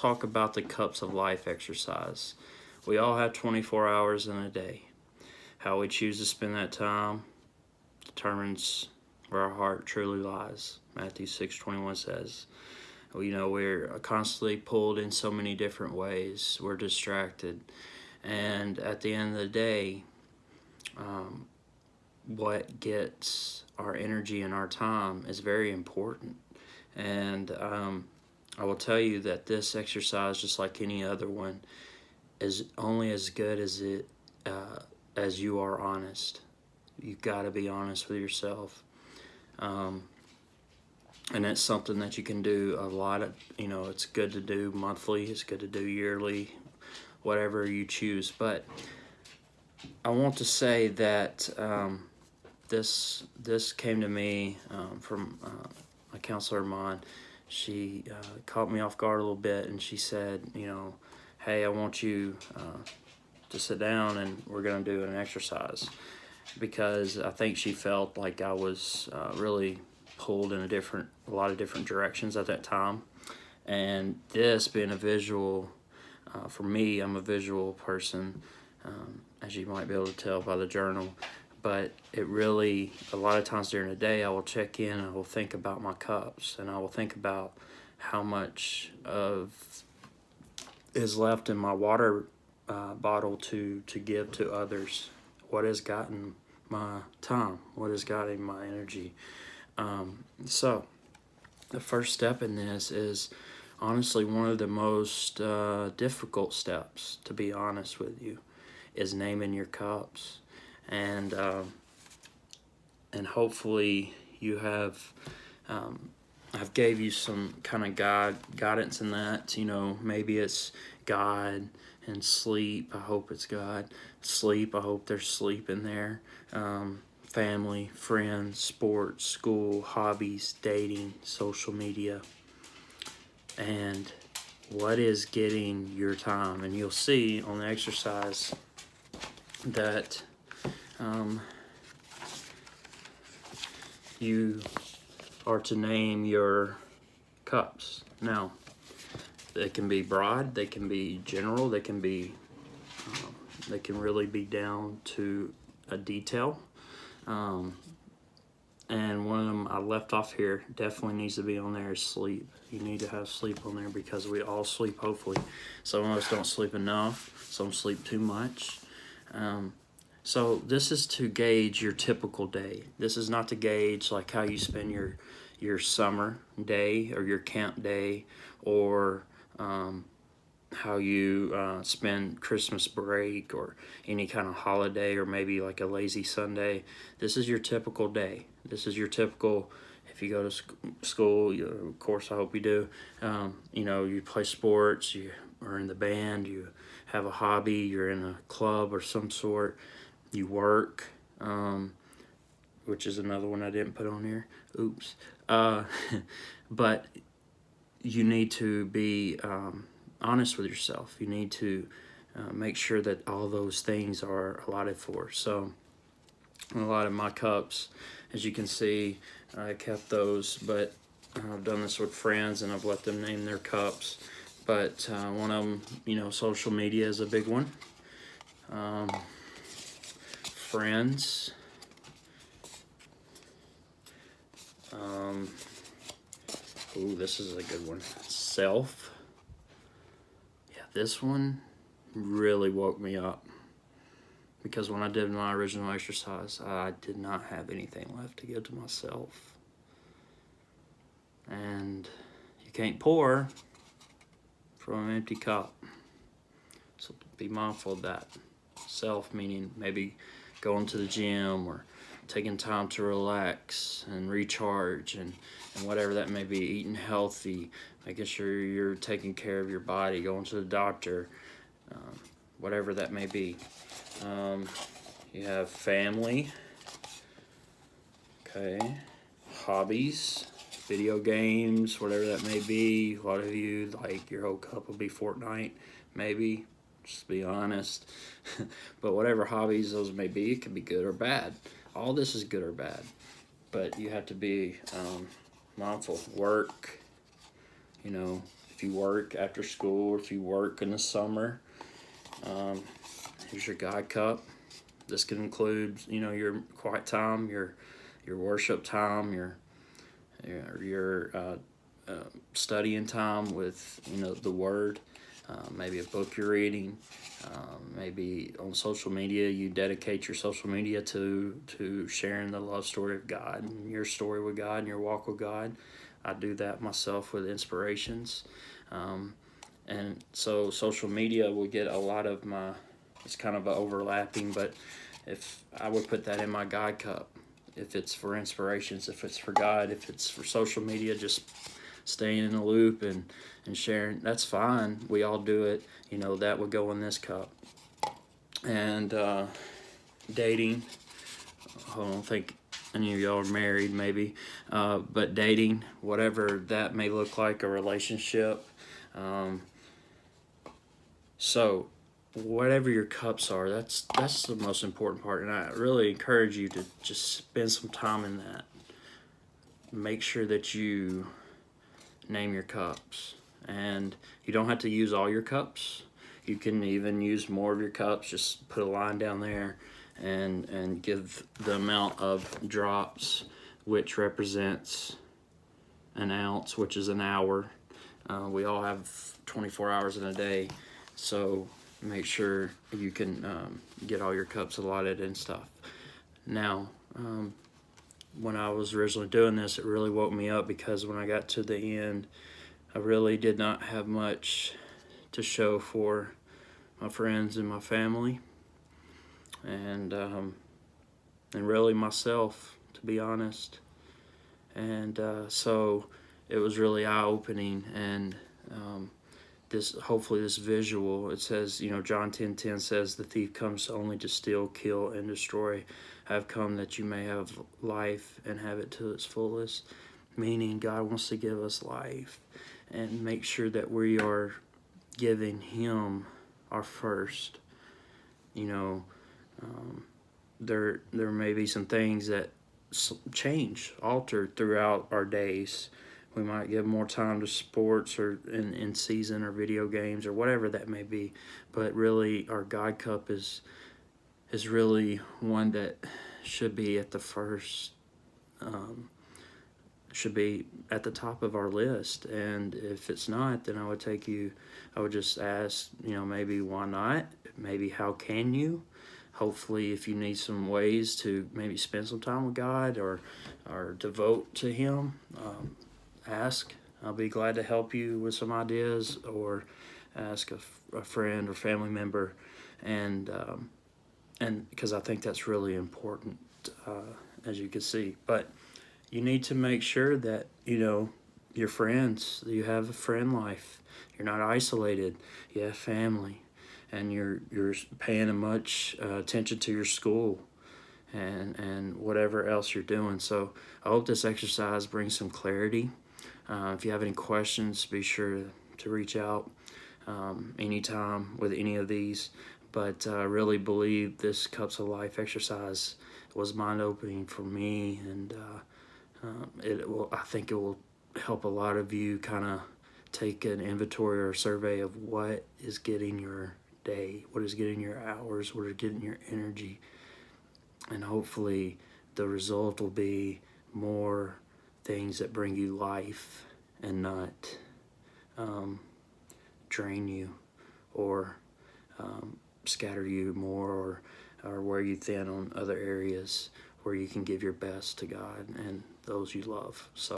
talk about the cups of life exercise. We all have 24 hours in a day. How we choose to spend that time determines where our heart truly lies. Matthew 6:21 says, we're constantly pulled in so many different ways. We're distracted. And at the end of the day, what gets our energy and our time is very important. And I will tell you that this exercise, just like any other one, is only as good as you are honest. You've got to be honest with yourself. And it's something that you can do a lot of, it's good to do monthly, it's good to do yearly, whatever you choose. But I want to say that this came to me from a counselor of mine. She caught me off guard a little bit, and she said, hey, I want you to sit down and we're going to do an exercise, because I think she felt like I was really pulled in a lot of different directions at that time. And this being a visual, for me, I'm a visual person, as you might be able to tell by the journal. But it really, a lot of times during the day, I will check in and I will think about my cups, and I will think about how much is left in my water bottle to give to others. What has gotten my time? What has gotten my energy? So the first step in this is honestly one of the most difficult steps, to be honest with you, is naming your cups. And hopefully you have I've gave you some kind of guidance in that. Maybe it's God and sleep. I hope it's God. Sleep, I hope there's sleep in there. Family, friends, sports, school, hobbies, dating, social media, and what is getting your time. And you'll see on the exercise that you are to name your cups. Now, they can be broad, they can be general, they can really be down to a detail. And one of them I left off here definitely needs to be on there is sleep. You need to have sleep on there, because we all sleep, hopefully. Some of us don't sleep enough, some sleep too much. So this is to gauge your typical day. This is not to gauge like how you spend your summer day or your camp day, or how you spend Christmas break or any kind of holiday, or maybe like a lazy Sunday. This is your typical day. This is your typical, if you go to school, of course I hope you do, you play sports, you are in the band, you have a hobby, you're in a club or some sort, you work, which is another one I didn't put on here. Oops. But you need to be honest with yourself. You need to make sure that all those things are allotted for. So a lot of my cups, as you can see, I kept those, but I've done this with friends and I've let them name their cups. But one of them, social media is a big one. Friends. Ooh, this is a good one. Self. Yeah, this one really woke me up, because when I did my original exercise, I did not have anything left to give to myself. And you can't pour from an empty cup. So be mindful of that. Self meaning maybe going to the gym or taking time to relax and recharge and whatever that may be, eating healthy, making sure you're taking care of your body, going to the doctor, whatever that may be. You have family, okay, hobbies, video games, whatever that may be. A lot of you, like, your whole cup will be Fortnite, maybe, just be honest. But whatever hobbies those may be, it can be good or bad. All this is good or bad, but you have to be mindful. Work, if if you work after school, or if you work in the summer. Here's your God cup. This can include, your quiet time, your worship time, your studying time with, the Word. Maybe a book you're reading. Maybe on social media, you dedicate your social media to sharing the love story of God and your story with God and your walk with God. I do that myself with Inspurations. And so social media will get a lot of it's kind of overlapping, but if I would put that in my God cup, if it's for Inspirations, if it's for God, if it's for social media, just staying in the loop and sharing, that's fine. We all do it. That would go in this cup. And dating, I don't think any of y'all are married, maybe, but dating, whatever that may look like, a relationship. So whatever your cups are, that's the most important part, and I really encourage you to just spend some time in that. Make sure that you name your cups, and you don't have to use all your cups. You can even use more of your cups. Just put a line down there and give the amount of drops, which represents an ounce, which is an hour. We all have 24 hours in a day, so make sure you can get all your cups allotted and stuff. Now, when I was originally doing this, it really woke me up, because when I got to the end, I really did not have much to show for my friends and my family, and really myself, to be honest. And so it was really eye-opening, and hopefully this visual, it says, John 10:10 says, "The thief comes only to steal, kill, and destroy. I have come that you may have life and have it to its fullest," meaning God wants to give us life, and make sure that we are giving Him our first. There may be some things that alter throughout our days. We might give more time to sports, or in season, or video games, or whatever that may be. But really, our God cup is really one that should be at the first, should be at the top of our list. And if it's not, then I would just ask, maybe why not? Maybe how can you? Hopefully, if you need some ways to maybe spend some time with God, or devote to Him, ask. I'll be glad to help you with some ideas, or ask a friend or family member, and because I think that's really important, as you can see. But you need to make sure that your friends, you have a friend life. You're not isolated. You have family, and you're paying much attention to your school, and whatever else you're doing. So I hope this exercise brings some clarity. If you have any questions, be sure to reach out anytime with any of these. But I really believe this Cups of Life exercise was mind-opening for me, and I think it will help a lot of you kind of take an inventory or a survey of what is getting your day, what is getting your hours, what is getting your energy, and hopefully the result will be more things that bring you life, and not drain you, or scatter you more, or wear you thin on other areas where you can give your best to God and those you love. So